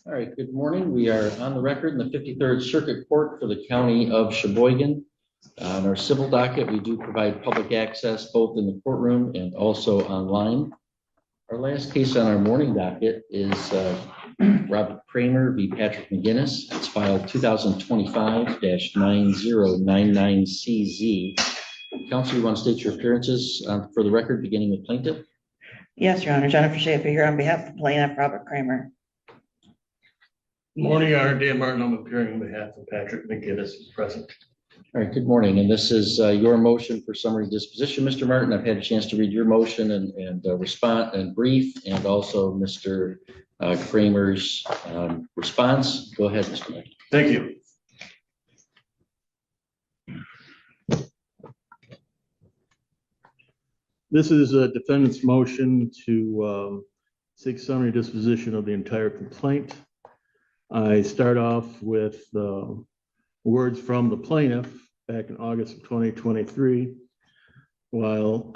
All right, good morning. We are on the record in the 53rd Circuit Court for the County of Sheboygan. On our civil docket, we do provide public access both in the courtroom and also online. Our last case on our morning docket is Robert Kramer v. Patrick McGinnis. It's filed 2025-9099CZ. Counsel, you want to state your appearances for the record, beginning with plaintiff? Yes, Your Honor. Jennifer Schaefer here on behalf of the plaintiff, Robert Kramer. Good morning, Your Honor. Dan Martin. I'm appearing on behalf of Patrick McGinnis, who's present. All right, good morning. And this is your motion for summary disposition, Mr. Martin. I've had a chance to read your motion and respond and brief, and also Mr. Kramer's response. Go ahead, Mr. Martin. Thank you. This is a defendant's motion to seek summary disposition of the entire complaint. I start off with words from the plaintiff back in August of 2023, while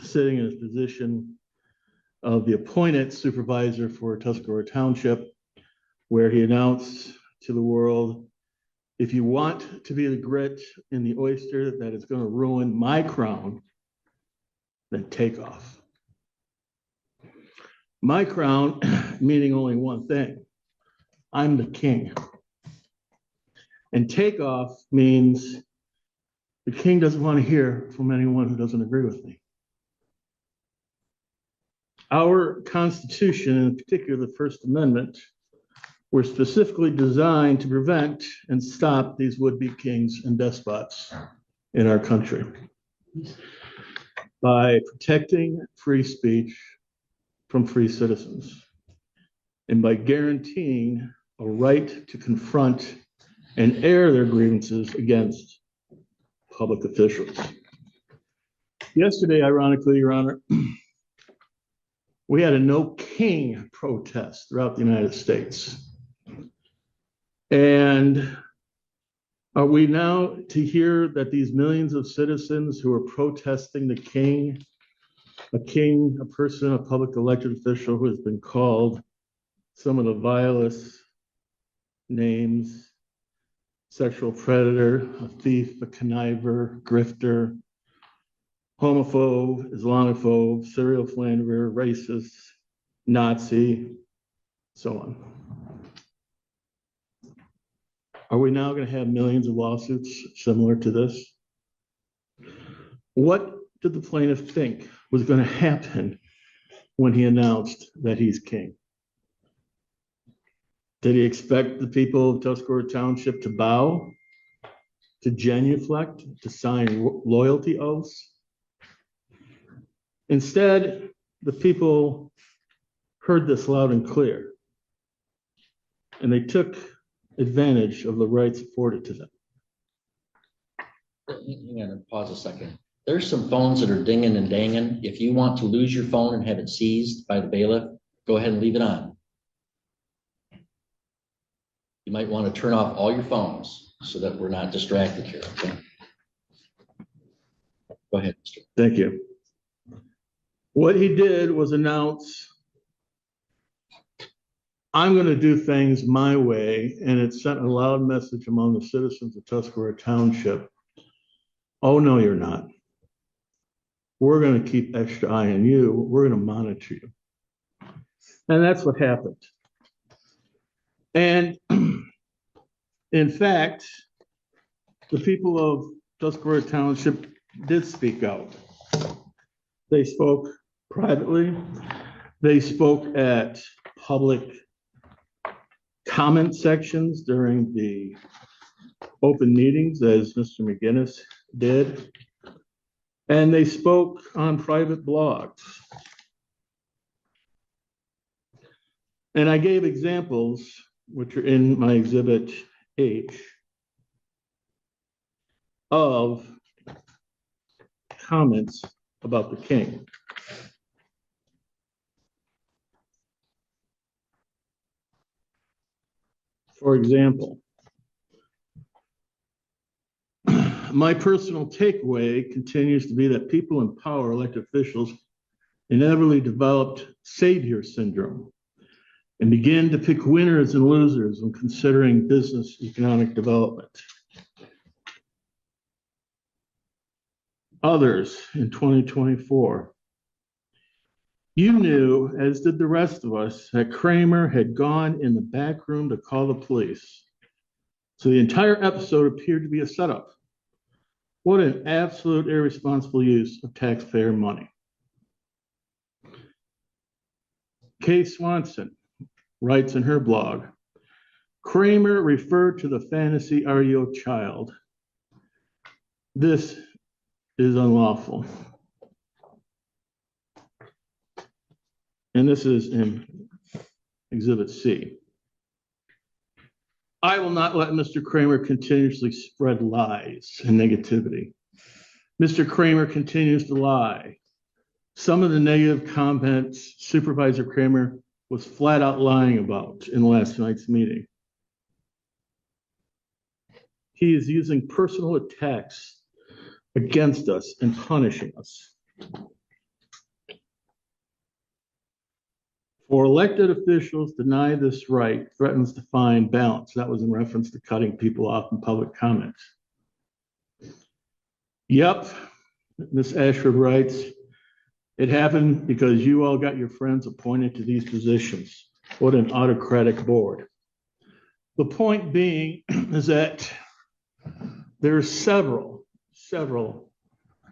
sitting in his position of the appointed supervisor for Tuscarora Township, where he announced to the world, if you want to be the grit in the oyster that is going to ruin my crown, then take off. My crown meaning only one thing. I'm the king. And take off means the king doesn't want to hear from anyone who doesn't agree with me. Our Constitution, and in particular the First Amendment, were specifically designed to prevent and stop these would-be kings and despots in our country by protecting free speech from free citizens and by guaranteeing a right to confront and air their grievances against public officials. Yesterday, ironically, Your Honor, we had a no king protest throughout the United States. And are we now to hear that these millions of citizens who are protesting the king, a person, a public elected official who has been called some of the vilest names: sexual predator, a thief, a conniver, grifter, homophobe, Islamophobe, serial philanderer, racist, Nazi, so on. Are we now going to have millions of lawsuits similar to this? What did the plaintiff think was going to happen when he announced that he's king? Did he expect the people of Tuscarora Township to bow, to genuflect, to sign loyalty oaths? Instead, the people heard this loud and clear, and they took advantage of the rights afforded to them. Hang on, pause a second. There's some phones that are dinging and danging. If you want to lose your phone and have it seized by the bailiff, go ahead and leave it on. You might want to turn off all your phones so that we're not distracted here, okay? Go ahead, Mr. Thank you. What he did was announce, I'm going to do things my way, and it sent a loud message among the citizens of Tuscarora Township. Oh, no, you're not. We're going to keep extra eye on you. We're going to monitor you. And that's what happened. And in fact, the people of Tuscarora Township did speak out. They spoke privately. They spoke at public comment sections during the open meetings, as Mr. McGinnis did. And they spoke on private blogs. And I gave examples, which are in my exhibit H, of comments about the king. For example, my personal takeaway continues to be that people in power, elected officials, inevitably developed savior syndrome. and begin to pick winners and losers when considering business economic development. Others in 2024. You knew, as did the rest of us, that Kramer had gone in the back room to call the police. So the entire episode appeared to be a setup. What an absolute irresponsible use of taxpayer money. Kay Swanson writes in her blog, Kramer referred to the fantasy REO child. This is unlawful. And this is in Exhibit C. I will not let Mr. Kramer continuously spread lies and negativity. Mr. Kramer continues to lie. Some of the negative comments Supervisor Kramer was flat out lying about in last night's meeting. He is using personal attacks against us and punishing us. For elected officials, deny this right threatens to find balance. That was in reference to cutting people off in public comments. Yep, Ms. Ashford writes, it happened because you all got your friends appointed to these positions. What an autocratic board. The point being is that there are several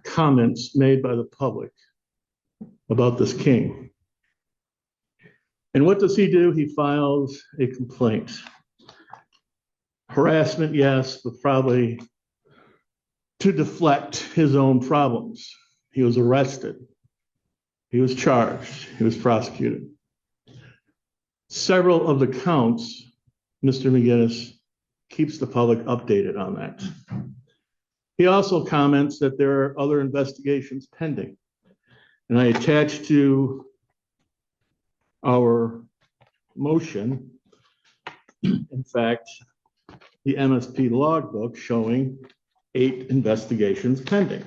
comments made by the public about this king. And what does he do? He files a complaint. Harassment, yes, but probably to deflect his own problems. He was arrested. He was charged. He was prosecuted. Several of the counts, Mr. McGinnis keeps the public updated on that. He also comments that there are other investigations pending. And I attached to our motion, in fact, the MSP logbook showing 8 investigations pending.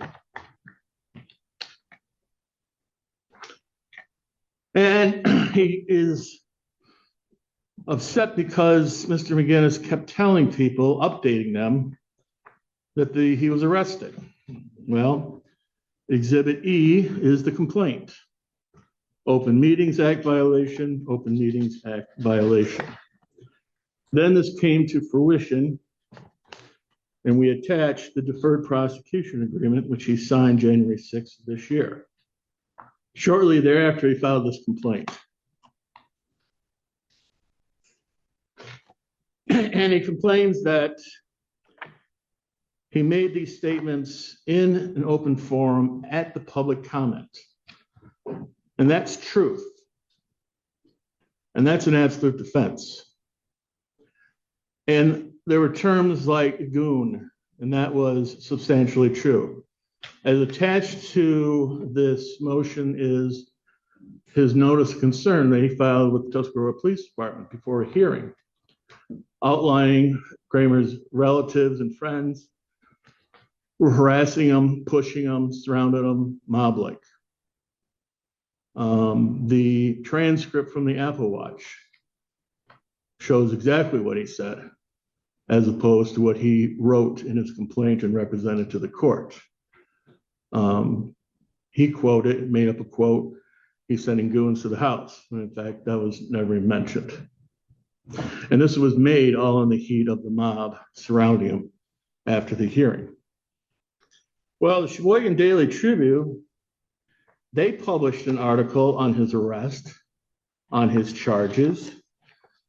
And he is upset because Mr. McGinnis kept telling people, updating them, that he was arrested. Well, Exhibit E is the complaint. Open Meetings Act violation, Open Meetings Act violation. Then this came to fruition, and we attached the deferred prosecution agreement, which he signed January 6th of this year. Shortly thereafter, he filed this complaint. And he complains that he made these statements in an open forum at the public comment. And that's truth. And that's an absolute defense. And there were terms like goon, and that was substantially true. As attached to this motion is his notice of concern that he filed with the Tuscarora Police Department before a hearing, outlining Kramer's relatives and friends were harassing him, pushing him, surrounded him, mob-like. The transcript from the Apple Watch shows exactly what he said, as opposed to what he wrote in his complaint and represented to the court. He quoted, made up a quote, he's sending goons to the house. And in fact, that was never mentioned. And this was made all in the heat of the mob surrounding him after the hearing. Well, the Sheboygan Daily Tribune, they published an article on his arrest, on his charges,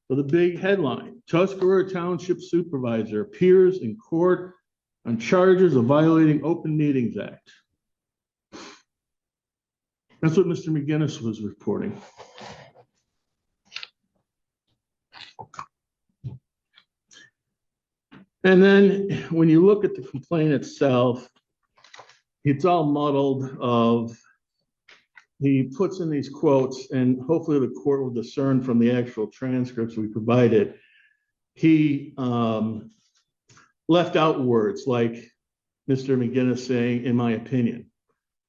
with a big headline, Tuscarora Township Supervisor appears in court on charges of violating Open Meetings Act. That's what Mr. McGinnis was reporting. And then when you look at the complaint itself, it's all muddled of, he puts in these quotes, and hopefully the court will discern from the actual transcripts we provided. He left out words like Mr. McGinnis saying, in my opinion,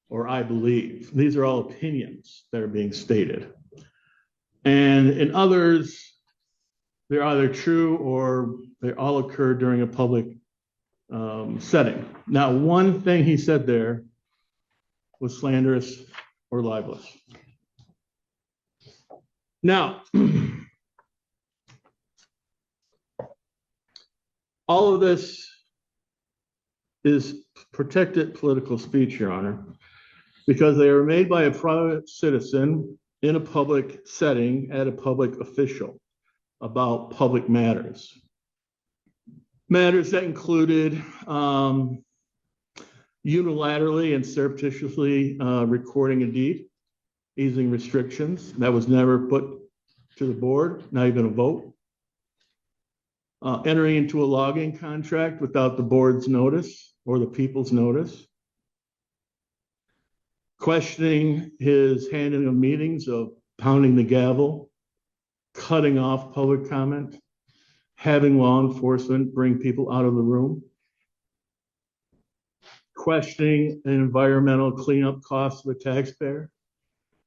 or I believe. These are all opinions that are being stated. And in others, they're either true or they all occur during a public setting. Now, one thing he said there was slanderous or libelous. Now, all of this is protected political speech, Your Honor, because they are made by a private citizen in a public setting at a public official about public matters. Matters that included unilaterally and surreptitiously recording a deed, easing restrictions. That was never put to the board, not even a vote. Entering into a logging contract without the board's notice or the people's notice. Questioning his handling of meetings, of pounding the gavel, cutting off public comment, having law enforcement bring people out of the room, questioning an environmental cleanup cost of the taxpayer.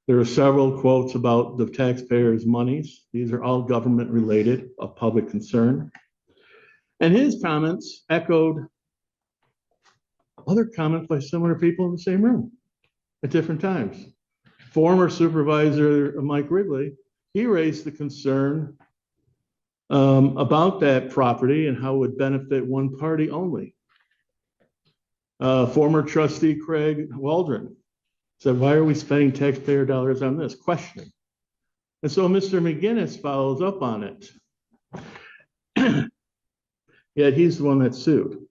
There are several quotes about the taxpayers' monies. These are all government related, of public concern. And his comments echoed other comments by similar people in the same room at different times. Former supervisor Mike Wrigley, he raised the concern about that property and how it would benefit one party only. Former trustee Craig Waldron said, why are we spending taxpayer dollars on this? Questioning. And so Mr. McGinnis follows up on it. Yet he's the one that sued.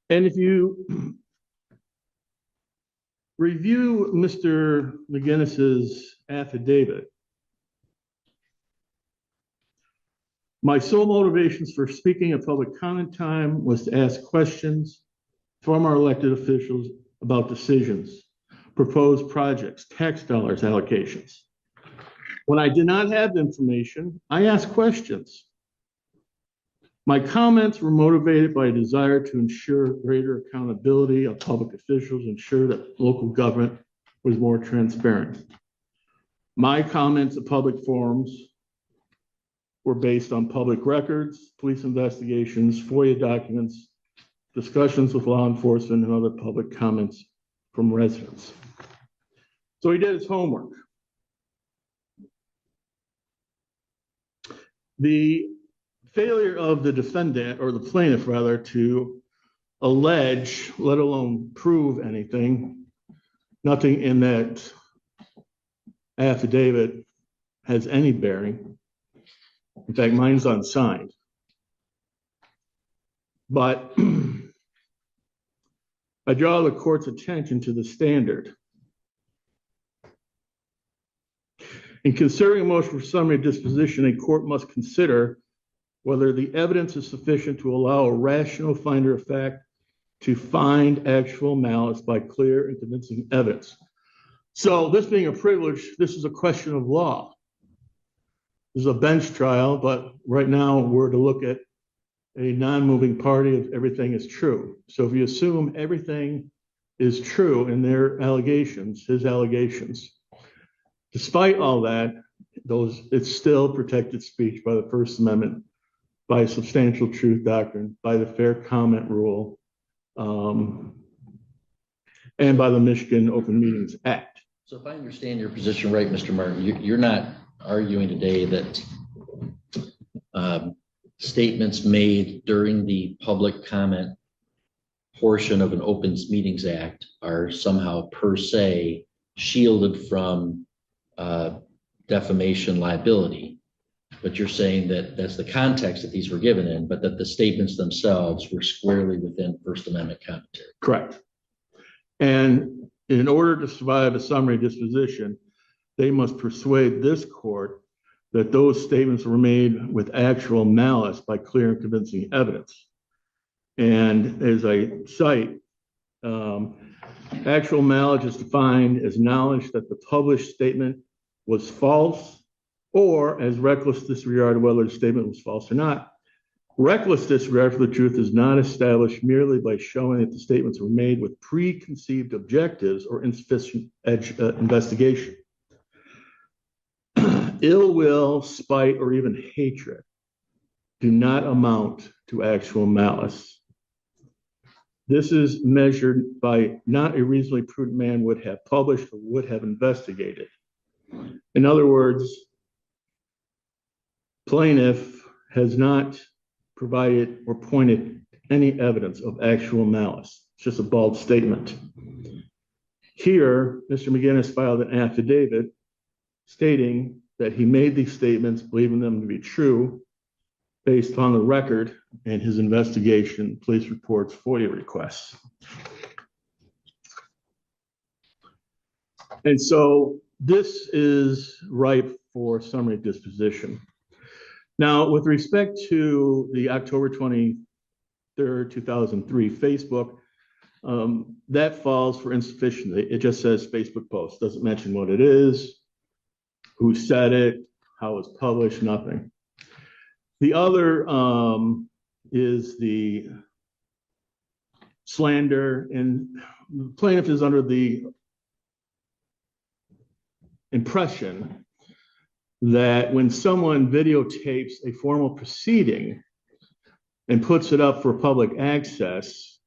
And if you review Mr. McGinnis's affidavit, my sole motivations for speaking at public comment time was to ask questions from our elected officials about decisions, proposed projects, tax dollars allocations. When I did not have information, I asked questions. My comments were motivated by a desire to ensure greater accountability of public officials, ensure that local government was more transparent. My comments at public forums were based on public records, police investigations, FOIA documents, discussions with law enforcement, and other public comments from residents. So he did his homework. The failure of the defendant, or the plaintiff rather, to allege, let alone prove anything, nothing in that affidavit has any bearing. In fact, mine's unsigned. But I draw the court's attention to the standard. In considering a motion for summary disposition, a court must consider whether the evidence is sufficient to allow a rational finder of fact to find actual malice by clear and convincing evidence. So this being a privilege, this is a question of law. This is a bench trial, but right now we're to look at a non-moving party if everything is true. So if you assume everything is true in their allegations, his allegations, despite all that, it's still protected speech by the First Amendment, by substantial truth doctrine, by the fair comment rule, and by the Michigan Open Meetings Act. So if I understand your position right, Mr. Martin, you're not arguing today that statements made during the public comment portion of an Open Meetings Act are somehow per se shielded from defamation liability. But you're saying that that's the context that these were given in, but that the statements themselves were squarely within First Amendment commentary. Correct. And in order to survive a summary disposition, they must persuade this court that those statements were made with actual malice by clear and convincing evidence. And as I cite, actual malice is defined as knowledge that the published statement was false, or as reckless disregard of whether the statement was false or not. Reckless disregard for the truth is not established merely by showing that the statements were made with preconceived objectives or insufficient investigation. ill will, spite, or even hatred do not amount to actual malice. This is measured by not a reasonably prudent man would have published or would have investigated. In other words, plaintiff has not provided or pointed any evidence of actual malice. It's just a bald statement. Here, Mr. McGinnis filed an affidavit stating that he made these statements, believing them to be true, based on the record and his investigation, police reports, FOIA requests. And so this is ripe for summary disposition. Now, with respect to the October 23rd, 2003 Facebook, that falls for insufficient. It just says Facebook post, doesn't mention what it is, who said it, how it was published, nothing. The other is the slander, and the plaintiff is under the impression that when someone videotapes a formal proceeding and puts it up for public access,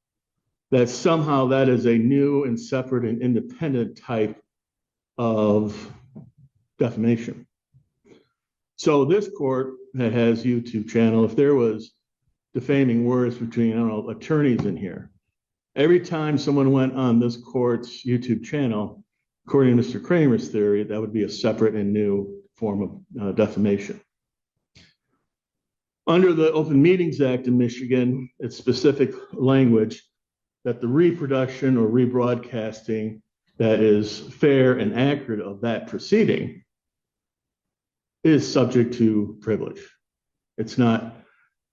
that somehow that is a new and separate and independent type of defamation. So this court that has YouTube channel, if there was defaming words between, I don't know, attorneys in here, every time someone went on this court's YouTube channel, according to Mr. Kramer's theory, that would be a separate and new form of defamation. Under the Open Meetings Act in Michigan, it's specific language that the reproduction or rebroadcasting that is fair and accurate of that proceeding is subject to privilege. It's not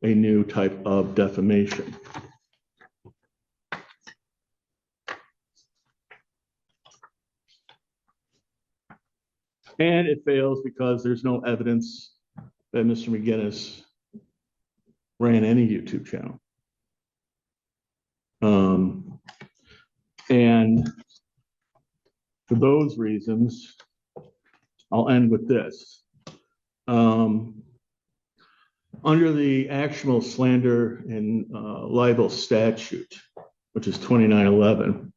a new type of defamation. And it fails because there's no evidence that Mr. McGinnis ran any YouTube channel. And for those reasons, I'll end with this. Under the actual slander and libel statute, which is 2911,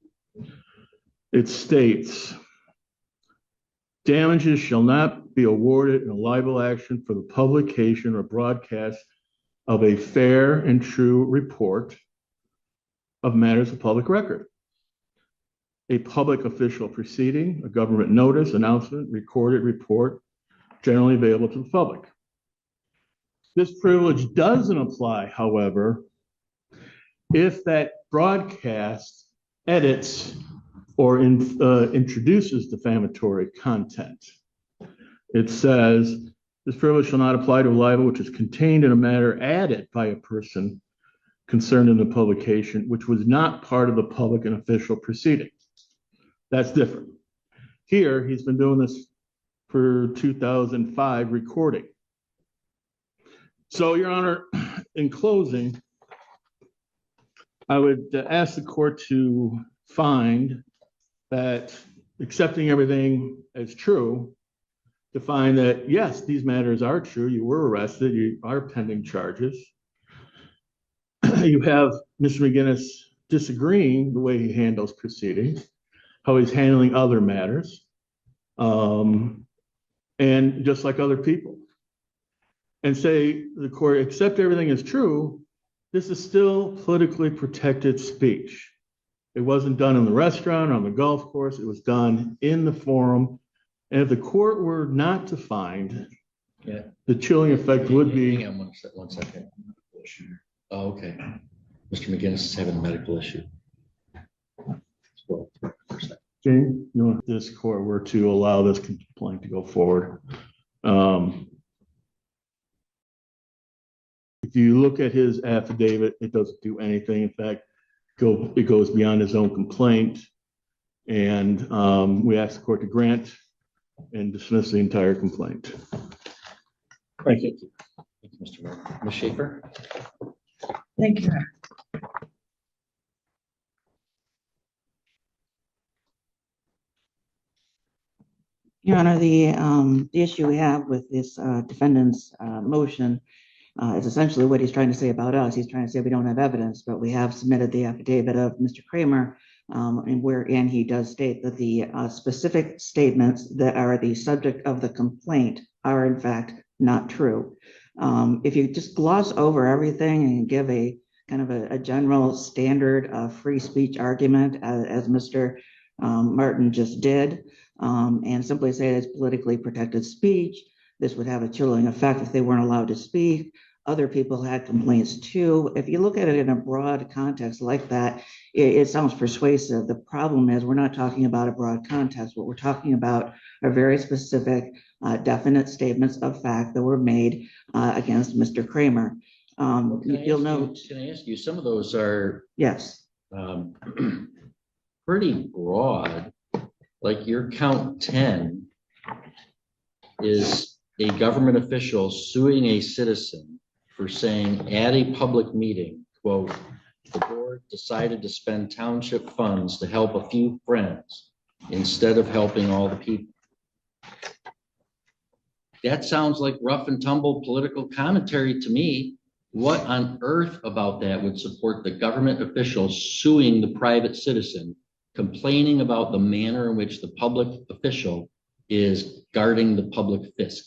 it states, damages shall not be awarded in a libel action for the publication or broadcast of a fair and true report of matters of public record, a public official proceeding, a government notice, announcement, recorded report, generally available to the public. This privilege doesn't apply, however, if that broadcast edits or introduces defamatory content. It says, this privilege shall not apply to a libel which is contained in a matter added by a person concerned in the publication, which was not part of the public and official proceeding. That's different. Here, he's been doing this for 2005 recording. So, Your Honor, in closing, I would ask the court to find that, accepting everything as true, to find that, yes, these matters are true. You were arrested. You are pending charges. You have Mr. McGinnis disagreeing the way he handles proceedings, how he's handling other matters, and just like other people. And say the court, accept everything is true, this is still politically protected speech. It wasn't done in the restaurant or on the golf course. It was done in the forum. And if the court were not to find, the chilling effect would be. Hang on one second. Oh, okay. Mr. McGinnis is having a medical issue. Jane, you know, if this court were to allow this complaint to go forward, if you look at his affidavit, it doesn't do anything. In fact, it goes beyond his own complaint. And we ask the court to grant and dismiss the entire complaint. Thank you. Thank you, Mr. Mayor. Ms. Schaefer? Thank you. Your Honor, the issue we have with this defendant's motion is essentially what he's trying to say about us. He's trying to say we don't have evidence, but we have submitted the affidavit of Mr. Kramer, and wherein he does state that the specific statements that are the subject of the complaint are in fact not true. If you just gloss over everything and give a kind of a general standard free speech argument, as Mr. Martin just did, and simply say it's politically protected speech, this would have a chilling effect if they weren't allowed to speak. Other people had complaints too. If you look at it in a broad context like that, it sounds persuasive. The problem is we're not talking about a broad context. What we're talking about are very specific, definite statements of fact that were made against Mr. Kramer. You'll note. Can I ask you, some of those are Yes. pretty broad. Like your count 10 is a government official suing a citizen for saying at a public meeting, quote, the board decided to spend township funds to help a few friends instead of helping all the people. That sounds like rough and tumble political commentary to me. What on earth about that would support the government official suing the private citizen, complaining about the manner in which the public official is guarding the public fisc?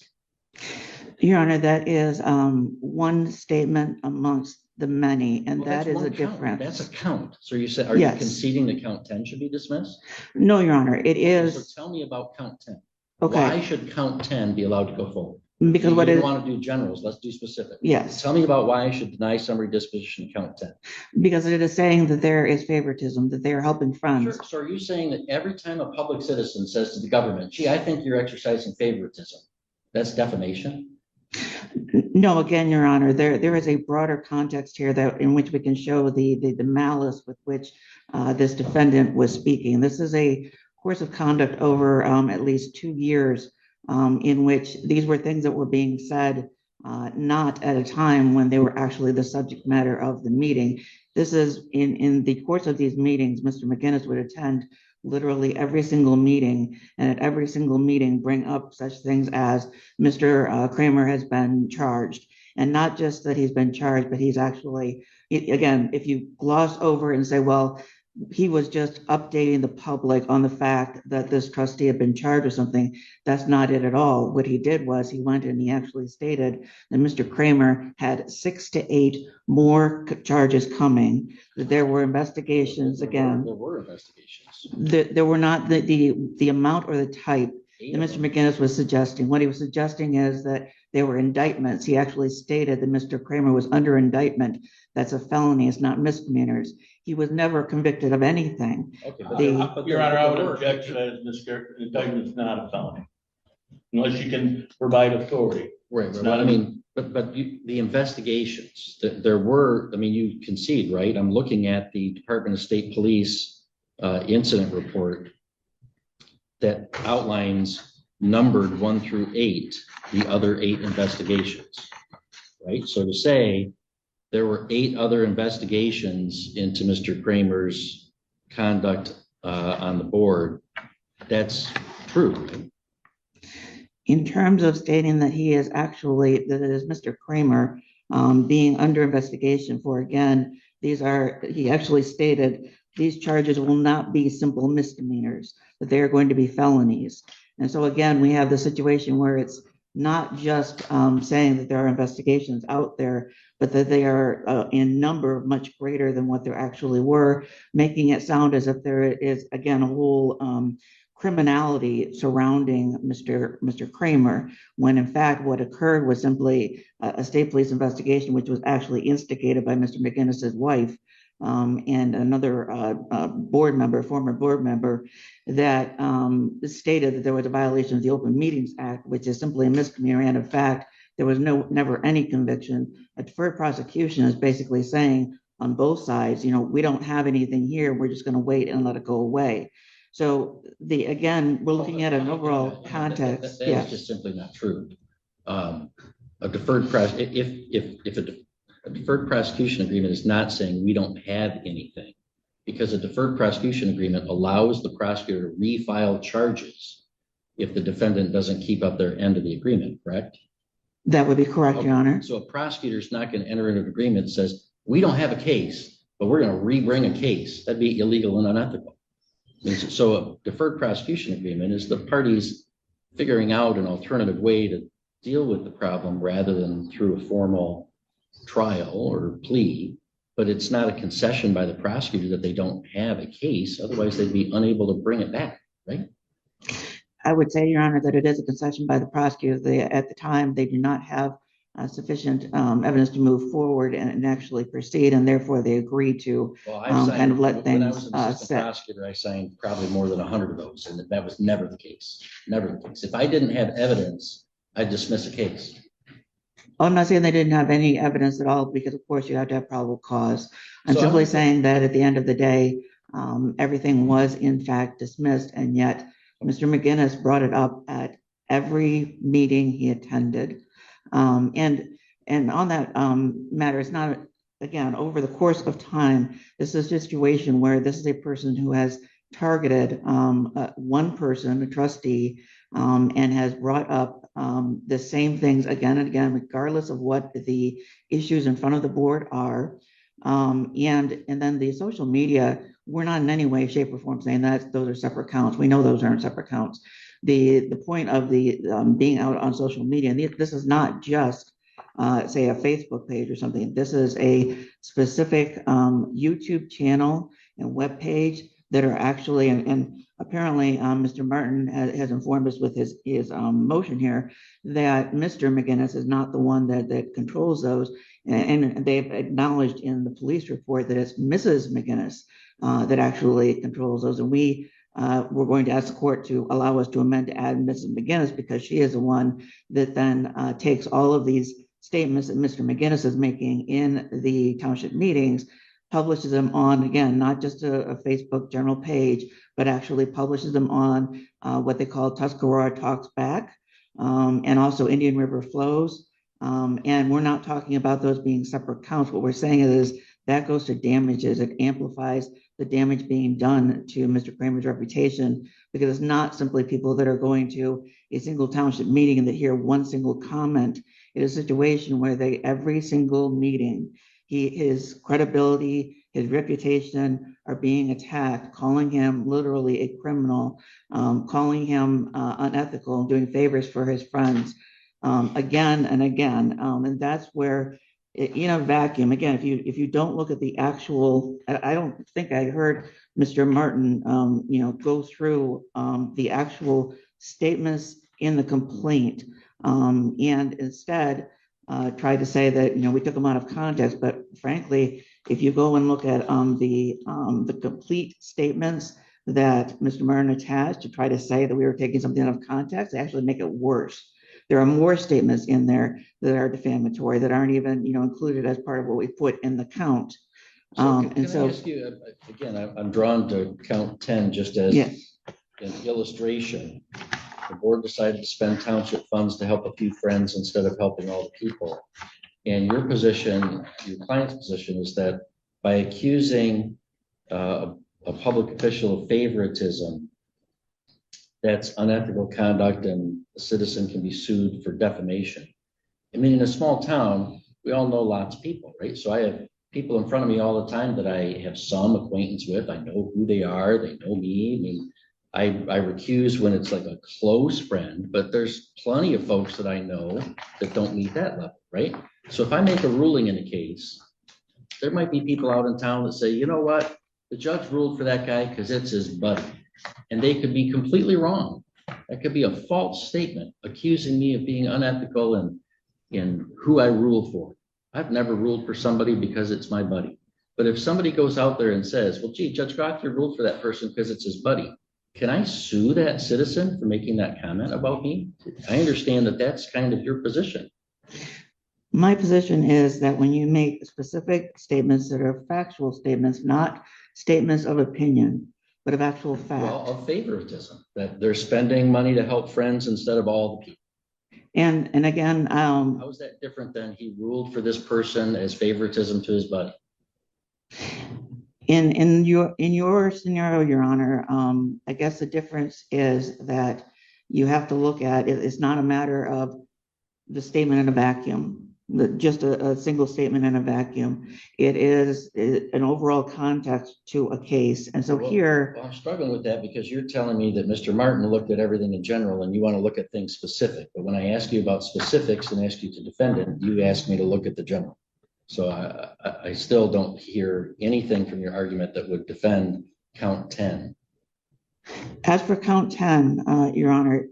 Your Honor, that is one statement amongst the many, and that is a difference. That's a count. So you said, are you conceding that count 10 should be dismissed? No, Your Honor, it is. So tell me about count 10. Okay. Why should count 10 be allowed to go forward? Because what is, want to do generals, let's do specific. Yes. Tell me about why I should deny summary disposition count 10. Because it is saying that there is favoritism, that they are helping friends. Sure. So are you saying that every time a public citizen says to the government, gee, I think you're exercising favoritism, that's defamation? No, again, Your Honor, there is a broader context here that in which we can show the malice with which this defendant was speaking. This is a course of conduct over at least 2 years in which these were things that were being said not at a time when they were actually the subject matter of the meeting. This is in the course of these meetings, Mr. McGinnis would attend literally every single meeting, and at every single meeting bring up such things as Mr. Kramer has been charged. And not just that he's been charged, but he's actually, again, if you gloss over and say, well, he was just updating the public on the fact that this trustee had been charged or something, that's not it at all. What he did was he went and he actually stated that Mr. Kramer had 6 to 8 more charges coming, that there were investigations again. There were investigations. There were not the amount or the type that Mr. McGinnis was suggesting. What he was suggesting is that there were indictments. He actually stated that Mr. Kramer was under indictment. That's a felony, it's not misdemeanors. He was never convicted of anything. Okay, Your Honor, I would object to that as Mr. Indictment is not a felony, unless you can provide authority. Right, but I mean, the investigations, there were, I mean, you concede, right? I'm looking at the Department of State Police incident report that outlines numbered 1 through 8, the other 8 investigations, right? So to say there were 8 other investigations into Mr. Kramer's conduct on the board, that's true, right? In terms of stating that he is actually, that it is Mr. Kramer being under investigation for, again, these are, he actually stated these charges will not be simple misdemeanors, that they are going to be felonies. And so again, we have the situation where it's not just saying that there are investigations out there, but that they are in number much greater than what there actually were, making it sound as if there is, again, a whole criminality surrounding Mr. Kramer, when in fact what occurred was simply a state police investigation, which was actually instigated by Mr. McGinnis's wife and another board member, former board member, that stated that there was a violation of the Open Meetings Act, which is simply a misdemeanor. And in fact, there was never any conviction. A deferred prosecution is basically saying on both sides, you know, we don't have anything here. We're just going to wait and let it go away. So again, we're looking at an overall context. That is just simply not true. A deferred prosecution agreement is not saying we don't have anything, because a deferred prosecution agreement allows the prosecutor to refile charges if the defendant doesn't keep up their end of the agreement, correct? That would be correct, Your Honor. So a prosecutor's not going to enter into an agreement that says, we don't have a case, but we're going to rebring a case. That'd be illegal and unethical. So a deferred prosecution agreement is the parties figuring out an alternative way to deal with the problem rather than through a formal trial or plea. But it's not a concession by the prosecutor that they don't have a case. Otherwise, they'd be unable to bring it back, right? I would say, Your Honor, that it is a concession by the prosecutor. At the time, they do not have sufficient evidence to move forward and actually proceed, and therefore they agree to kind of let when I was things an assistant sit. prosecutor, I signed probably more than 100 of those, and that was never the case. Never the case. If I didn't have evidence, I'd dismiss a case. I'm not saying they didn't have any evidence at all, because of course you have to have probable cause. I'm So simply saying that at the end of the day, everything was in fact dismissed, and yet Mr. McGinnis brought it up at every meeting he attended. And on that matter, it's not, again, over the course of time, this is a situation where this is a person who has targeted one person, a trustee, and has brought up the same things again and again, regardless of what the issues in front of the board are. And then the social media, we're not in any way, shape, or form saying that those are separate counts. We know those aren't separate counts. The point of the being out on social media, and this is not just say a Facebook page or something. This is a specific YouTube channel and web page that are actually, and apparently Mr. Martin has informed us with his motion here that Mr. McGinnis is not the one that controls those. And they've acknowledged in the police report that it's Mrs. McGinnis that actually controls those. And we're going to ask the court to allow us to amend to add Mrs. McGinnis, because she is the one that then takes all of these statements that Mr. McGinnis is making in the township meetings, publishes them on, again, not just a Facebook general page, but actually publishes them on what they call Tuscarora Talks Back, and also Indian River Flows. And we're not talking about those being separate counts. What we're saying is that goes to damages. It amplifies the damage being done to Mr. Kramer's reputation, because it's not simply people that are going to a single township meeting and that hear one single comment. It is a situation where every single meeting, his credibility, his reputation are being attacked, calling him literally a criminal, calling him unethical, doing favors for his friends again and again. And that's where, in a vacuum, again, if you don't look at the actual, I don't think I heard Mr. Martin, go through the actual statements in the complaint, and instead tried to say that, we took them out of context. But frankly, if you go and look at the complete statements that Mr. Martin attached to try to say that we were taking something out of context, they actually make it worse. There are more statements in there that are defamatory that aren't even, included as part of what we put in the count. Can I ask you, again, I'm drawn to count 10 just as an illustration. The board decided to spend township funds to help a few friends instead of helping all the people. And your position, your client's position, is that by accusing a public official of favoritism, that's unethical conduct and a citizen can be sued for defamation. I mean, in a small town, we all know lots of people, right? So I have people in front of me all the time that I have some acquaintance with. I know who they are. They know me. I mean, I recuse when it's like a close friend, but there's plenty of folks that I know that don't meet that level, right? So if I make a ruling in a case, there might be people out in town that say, you know what, the judge ruled for that guy because it's his buddy. And they could be completely wrong. That could be a false statement accusing me of being unethical in who I rule for. I've never ruled for somebody because it's my buddy. But if somebody goes out there and says, well, gee, Judge Gauthier ruled for that person because it's his buddy, can I sue that citizen for making that comment about me? I understand that that's kind of your position. My position is that when you make specific statements that are factual statements, not statements of opinion, but of actual fact. Well, of favoritism, that they're spending money to help friends instead of all the people. And again, how is that different than he ruled for this person as favoritism to his buddy? In your scenario, Your Honor, I guess the difference is that you have to look at it. It's not a matter of the statement in a vacuum, just a single statement in a vacuum. It is an overall context to a case. And so here, I'm struggling with that because you're telling me that Mr. Martin looked at everything in general and you want to look at things specific. But when I ask you about specifics and ask you to defend it, you ask me to look at the general. So I still don't hear anything from your argument that would defend count 10. as for count 10, Your Honor,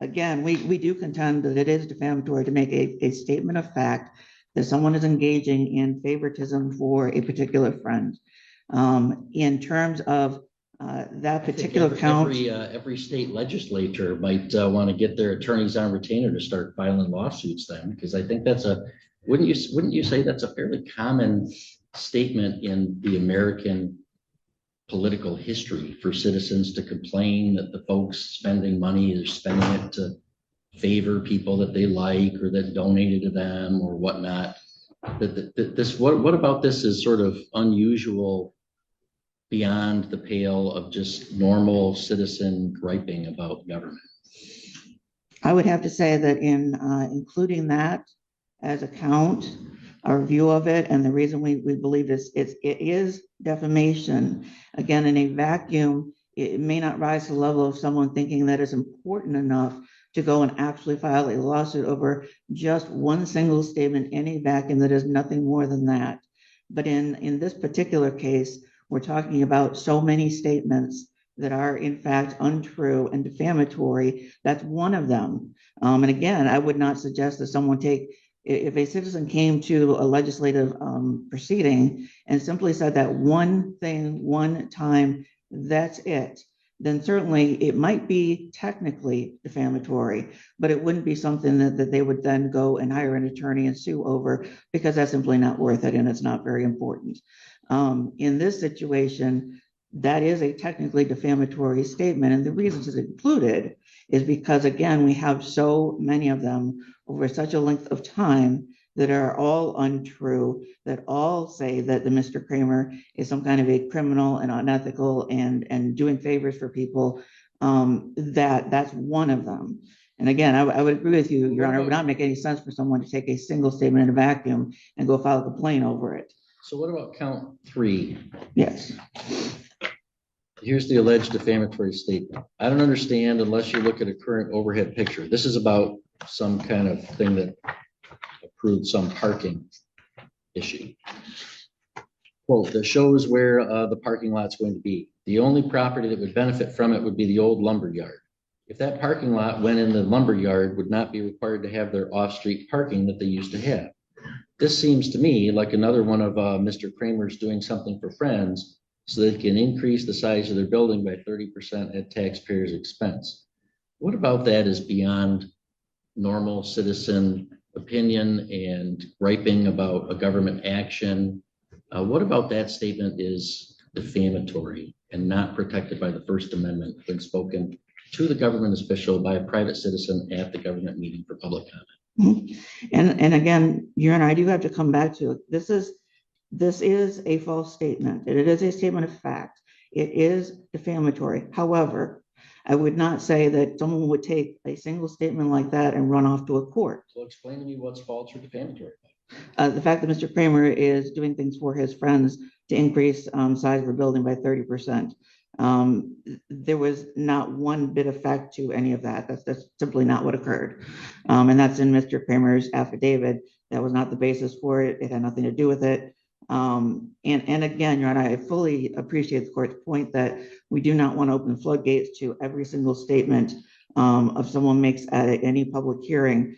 again, we do contend that it is defamatory to make a statement of fact that someone is engaging in favoritism for a particular friend. In terms of that particular count. Every state legislature might want to get their attorneys on retainer to start filing lawsuits then, because I think wouldn't you say that's a fairly common statement in the American political history for citizens to complain that the folks spending money is spending it to favor people that they like or that donated to them or whatnot. What about this is sort of unusual beyond the pale of just normal citizen griping about government? I would have to say that in including that as a count, our view of it, and the reason we believe it is defamation. Again, in a vacuum, it may not rise to the level of someone thinking that it's important enough to go and actually file a lawsuit over just one single statement in a vacuum that is nothing more than that. But in this particular case, we're talking about so many statements that are in fact untrue and defamatory. That's one of them. And again, I would not suggest that someone if a citizen came to a legislative proceeding and simply said that one thing, one time, that's it, then certainly it might be technically defamatory, but it wouldn't be something that they would then go and hire an attorney and sue over, because that's simply not worth it and it's not very important. In this situation, that is a technically defamatory statement. And the reasons it's included is because, again, we have so many of them over such a length of time that are all untrue, that all say that the Mr. Kramer is some kind of a criminal and unethical and doing favors for people. That's one of them. And again, I would agree with you, Your Honor. It would not make any sense for someone to take a single statement in a vacuum and go file a complaint over it. So what about count 3? Yes. Here's the alleged defamatory statement. I don't understand unless you look at a current overhead picture. This is about some kind of thing that approved some parking issue. Quote, that shows where the parking lot's going to be. The only property that would benefit from it would be the old lumber yard. If that parking lot went in the lumber yard, would not be required to have their off-street parking that they used to have. This seems to me like another one of Mr. Kramer's doing something for friends so they can increase the size of their building by 30% at taxpayers' expense. What about that is beyond normal citizen opinion and griping about a government action? What about that statement is defamatory and not protected by the First Amendment when spoken to the government official by a private citizen at the government meeting for public comment? Mm-hmm. And again, Your Honor, I do have to come back to it. This is a false statement. It is a statement of fact. It is defamatory. However, I would not say that someone would take a single statement like that and run off to a court. So explain to me what's false or defamatory. The fact that Mr. Kramer is doing things for his friends to increase size of the building by 30%. There was not one bit of fact to any of that. That's simply not what occurred. And that's in Mr. Kramer's affidavit. That was not the basis for it. It had nothing to do with it. And again, Your Honor, I fully appreciate the court's point that we do not want to open floodgates to every single statement of someone makes at any public hearing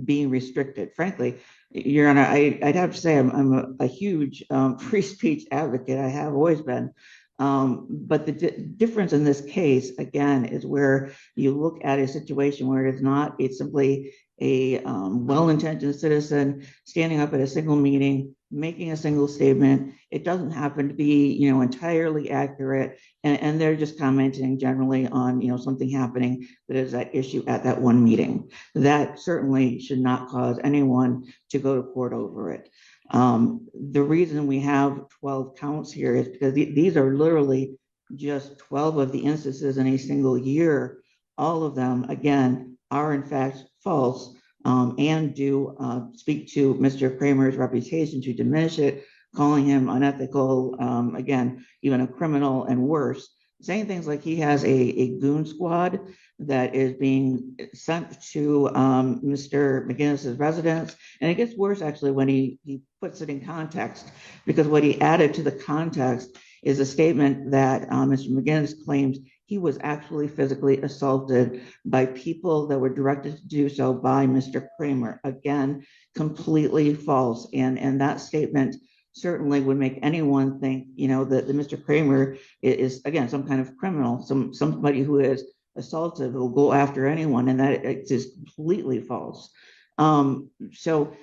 being restricted. Frankly, Your Honor, I'd have to say I'm a huge free speech advocate. I have always been. But the difference in this case, again, is where you look at a situation where it's simply a well-intentioned citizen standing up at a single meeting, making a single statement. It doesn't happen to be, entirely accurate. And they're just commenting generally on, something happening that is at issue at that one meeting. That certainly should not cause anyone to go to court over it. The reason we have 12 counts here is because these are literally just 12 of the instances in a single year, all of them, again, are in fact false and do speak to Mr. Kramer's reputation to diminish it, calling him unethical, again, even a criminal and worse. Saying things like he has a goon squad that is being sent to Mr. McGinnis's residence. And it gets worse actually when he puts it in context, because what he added to the context is a statement that Mr. McGinnis claims he was actually physically assaulted by people that were directed to do so by Mr. Kramer. Again, completely false. And that statement certainly would make anyone think, that Mr. Kramer is, again, some kind of criminal, somebody who is assaulted will go after anyone, and that it's just completely false. So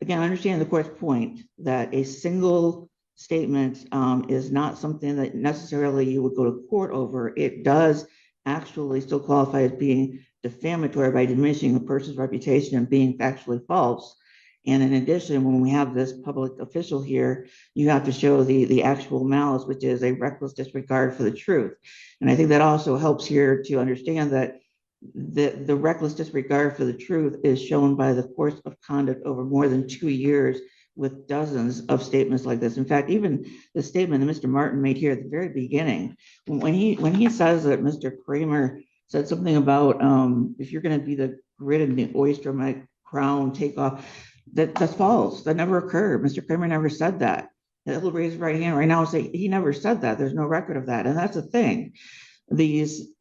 again, I understand the court's point that a single statement is not something that necessarily you would go to court over. It does actually still qualify as being defamatory by diminishing a person's reputation and being factually false. And in addition, when we have this public official here, you have to show the actual malice, which is a reckless disregard for the truth. And I think that also helps here to understand that the reckless disregard for the truth is shown by the course of conduct over more than 2 years with dozens of statements like this. In fact, even the statement that Mr. Martin made here at the very beginning, when he says that Mr. Kramer said something about if you're going to be the grit in the oyster of my crown, take off. That's false. That never occurred. Mr. Kramer never said that. He'll raise his right hand right now and say he never said that. There's no record of that. And that's the thing.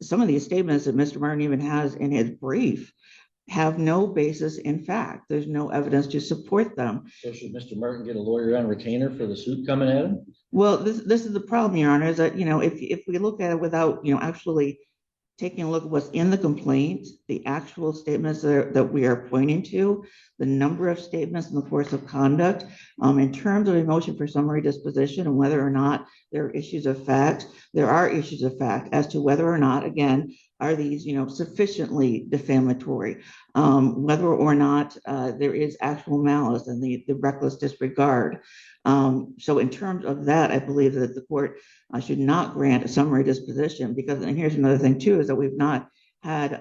Some of these statements that Mr. Martin even has in his brief have no basis in fact. There's no evidence to support them. So should Mr. Martin get a lawyer on retainer for the suit coming at him? Well, this is the problem, Your Honor, is that, if we look at it without, actually taking a look at what's in the complaint, the actual statements that we are pointing to, the number of statements in the course of conduct, in terms of a motion for summary disposition and whether or not there are issues of fact, there are issues of fact as to whether or not, again, are these, sufficiently defamatory, whether or not there is actual malice and the reckless disregard. So in terms of that, I believe that the court should not grant a summary disposition because, and here's another thing too, is that we've not had,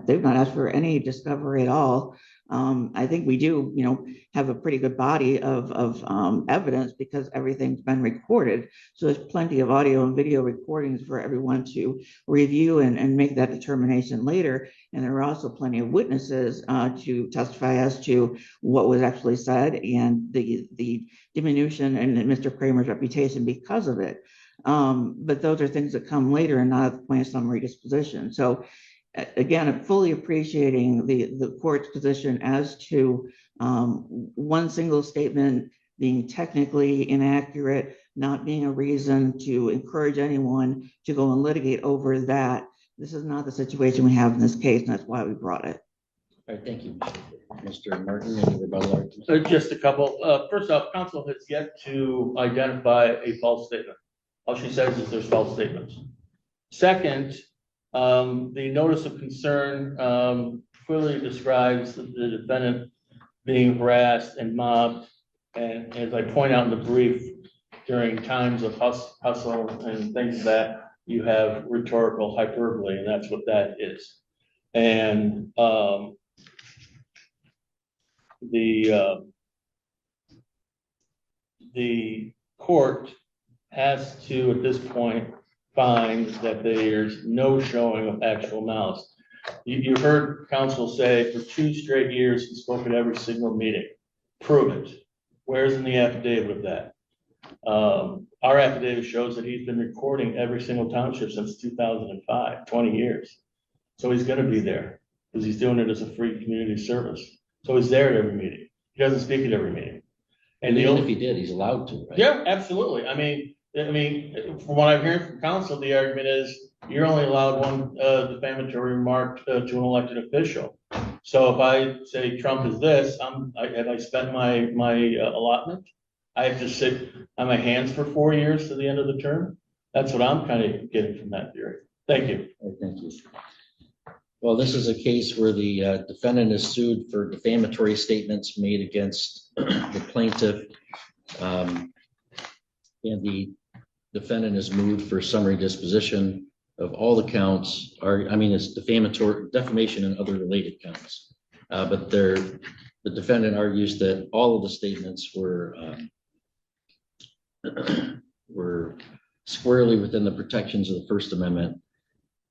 they've not asked for any discovery at all. I think we do, have a pretty good body of evidence because everything's been recorded. So there's plenty of audio and video recordings for everyone to review and make that determination later. And there are also plenty of witnesses to testify as to what was actually said and the diminution in Mr. Kramer's reputation because of it. But those are things that come later and not at the point of summary disposition. So again, I'm fully appreciating the court's position as to one single statement being technically inaccurate, not being a reason to encourage anyone to go and litigate over that. This is not the situation we have in this case, and that's why we brought it. All right, thank you, Mr. Martin. Any rebuttal arguments? Just a couple. First off, counsel has yet to identify a false statement. All she says is there's false statements. Second, the notice of concern clearly describes the defendant being harassed and mobbed. And as I point out in the brief, during times of hustle and things that you have rhetorical hyperbole, and that's what that is. And the court has to, at this point, find that there's no showing of actual malice. You heard counsel say for 2 straight years he spoke at every single meeting. Prove it. Where's in the affidavit of that? Our affidavit shows that he's been recording every single township since 2005, 20 years. So he's going to be there because he's doing it as a free community service. So he's there at every meeting. He doesn't speak at every meeting. And even if he did, he's allowed to, right? Yeah, absolutely. I mean, from what I'm hearing from counsel, the argument is you're only allowed one defamatory remark to an elected official. So if I say Trump is this, have I spent my allotment? I have to sit on my hands for 4 years to the end of the term. That's what I'm kind of getting from that theory. Thank you. Thank you. Well, this is a case where the defendant is sued for defamatory statements made against the plaintiff. And the defendant has moved for summary disposition of all the counts, it's defamatory, defamation and other related counts. But the defendant argues that all of the statements were squarely within the protections of the First Amendment.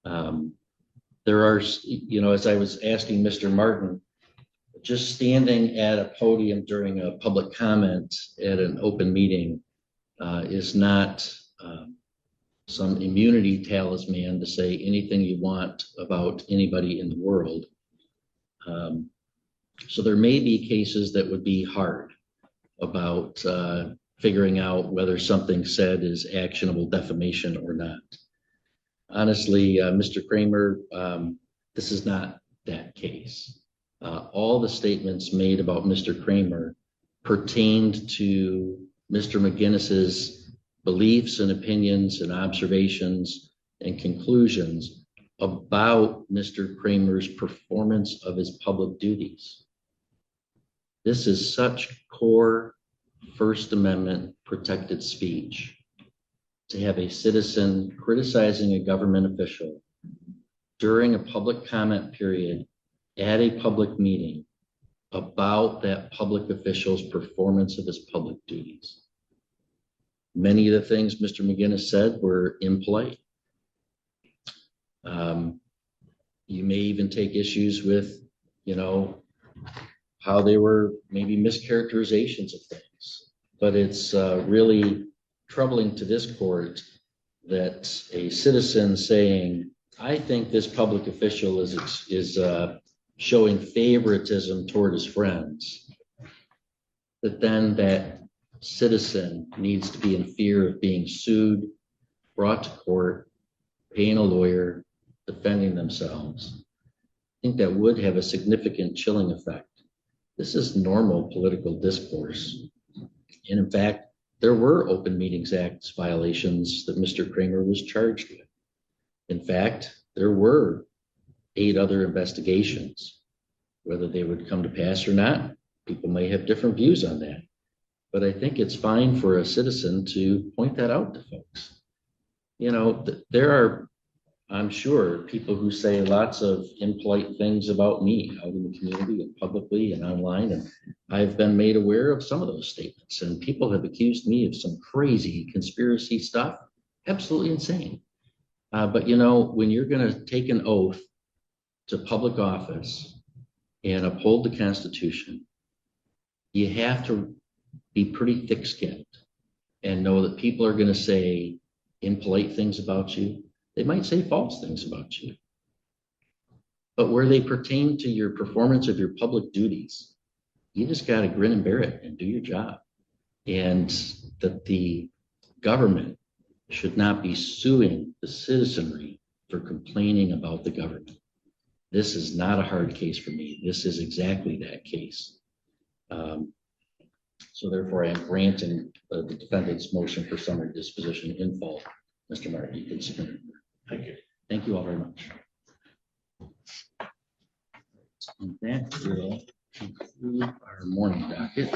There are, as I was asking Mr. Martin, just standing at a podium during a public comment at an open meeting is not some immunity talisman to say anything you want about anybody in the world. So there may be cases that would be hard about figuring out whether something said is actionable defamation or not. Honestly, Mr. Kramer, this is not that case. All the statements made about Mr. Kramer pertained to Mr. McGinnis's beliefs and opinions and observations and conclusions about Mr. Kramer's performance of his public duties. This is such core First Amendment protected speech. To have a citizen criticizing a government official during a public comment period at a public meeting about that public official's performance of his public duties. Many of the things Mr. McGinnis said were impolite. You may even take issues with, how they were maybe mischaracterizations of things, but it's really troubling to this court that a citizen saying, I think this public official is showing favoritism toward his friends, that then that citizen needs to be in fear of being sued, brought to court, paying a lawyer, defending themselves. I think that would have a significant chilling effect. This is normal political discourse. And in fact, there were Open Meetings Act violations that Mr. Kramer was charged with. In fact, there were 8 other investigations. Whether they would come to pass or not, people may have different views on that. But I think it's fine for a citizen to point that out to folks. There are, I'm sure, people who say lots of impolite things about me out in the community and publicly and online. And I've been made aware of some of those statements. And people have accused me of some crazy conspiracy stuff. Absolutely insane. But when you're going to take an oath to public office and uphold the Constitution, you have to be pretty thick-skinned and know that people are going to say impolite things about you. They might say false things about you. But where they pertain to your performance of your public duties, you just got to grin and bear it and do your job. And that the government should not be suing the citizenry for complaining about the government. This is not a hard case for me. This is exactly that case. So therefore, I am granting the defendant's motion for summary disposition in full. Mr. Martin, you can submit. Thank you. Thank you all very much. And that will conclude our morning docket.